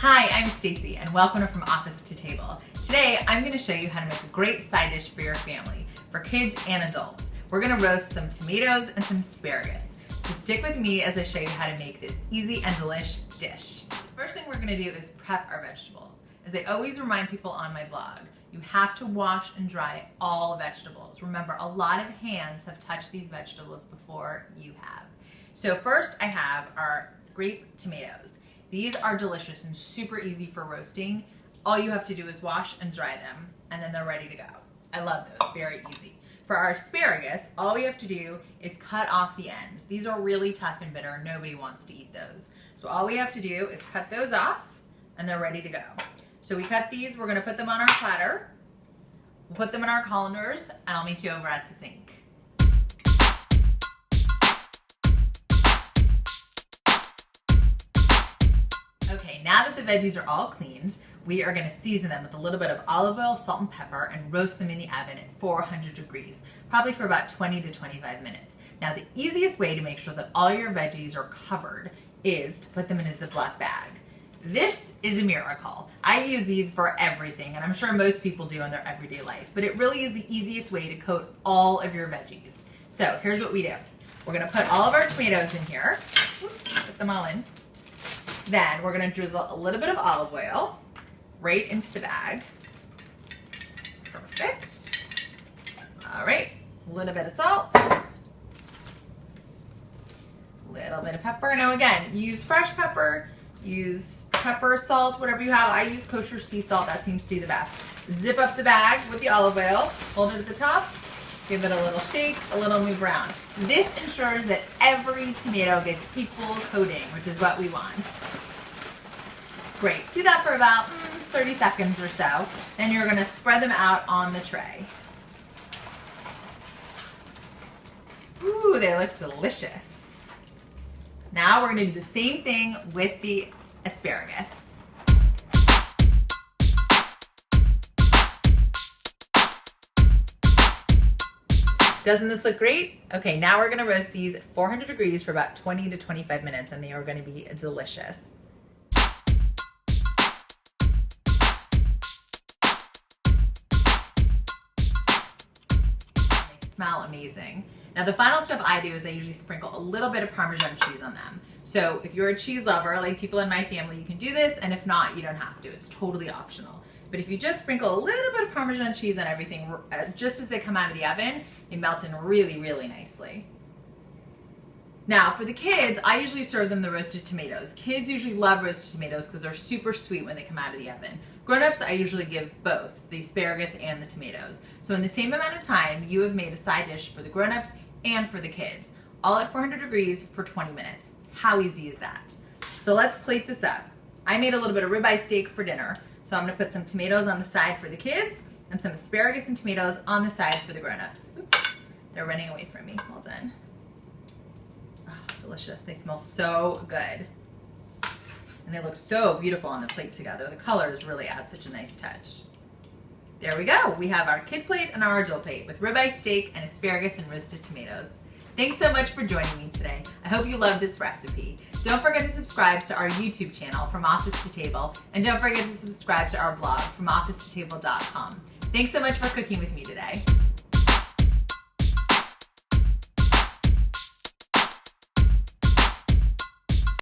Hi, I'm Stacy and welcome to From Office to Table. Today, I'm going to show you how to make a great side dish for your family, for kids and adults. We're going to roast some tomatoes and some asparagus. So stick with me as I show you how to make this easy and delish dish. First thing we're going to do is prep our vegetables. As I always remind people on my blog, you have to wash and dry all vegetables. Remember, a lot of hands have touched these vegetables before you have. So first I have our grape tomatoes. These are delicious and super easy for roasting. All you have to do is wash and dry them, and then they're ready to go. I love those, very easy. For our asparagus, all we have to do is cut off the ends. These are really tough and bitter. Nobody wants to eat those. So all we have to do is cut those off, and they're ready to go. So we cut these, we're gonna put them on our platter. We'll put them in our colanders, and I'll meet you over at the sink. Okay, now that the veggies are all cleaned, we are gonna season them with a little bit of olive oil, salt, and pepper and roast them in the oven at 400 degrees, probably for about 20 to 25 minutes. Now, the easiest way to make sure that all your veggies are covered is to put them in a Ziploc bag. This is a miracle. I use these for everything, and I'm sure most people do in their everyday life, but it really is the easiest way to coat all of your veggies. So here's what we do. We're gonna put all of our tomatoes in here. Oops, put them all in. Then we're gonna drizzle a little bit of olive oil right into the bag. Perfect. All right, a little bit of salt. A little bit of pepper. Now again, use fresh pepper, use pepper, salt, whatever you have. I use kosher sea salt, that seems to be the best. Zip up the bag with the olive oil, hold it at the top, give it a little shake, a little move around. This ensures that every tomato gets equal coating, which is what we want. Great, do that for about 30 seconds or so. Then you're gonna spread them out on the tray. Ooh, they look delicious. Now we're gonna do the same thing with the asparagus. Doesn't this look great? Okay, now we're gonna roast these at 400 degrees for about 20 to 25 minutes, and they are gonna be delicious. They smell amazing. Now the final step I do is I usually sprinkle a little bit of Parmesan cheese on them. So if you're a cheese lover, like people in my family, you can do this, and if not, you don't have to. It's totally optional. But if you just sprinkle a little bit of Parmesan cheese on everything, just as they come out of the oven, they melt in really, really nicely. Now, for the kids, I usually serve them the roasted tomatoes. Kids usually love roasted tomatoes because they're super sweet when they come out of the oven. Grown-ups, I usually give both, the asparagus and the tomatoes. So in the same amount of time, you have made a side dish for the grown-ups and for the kids, all at 400 degrees for 20 minutes. How easy is that? So let's plate this up. I made a little bit of ribeye steak for dinner. So I'm gonna put some tomatoes on the side for the kids and some asparagus and tomatoes on the side for the grown-ups. Oops, they're running away from me. Well done. Oh, delicious. They smell so good. And they look so beautiful on the plate together. The colors really add such a nice touch. There we go. We have our kid plate and our adult plate with ribeye steak and asparagus and roasted tomatoes. Thanks so much for joining me today. I hope you love this recipe. Don't forget to subscribe to our YouTube channel, From Office to Table, and don't forget to subscribe to our blog, FromOfficeToTable.com. Thanks so much for cooking with me today.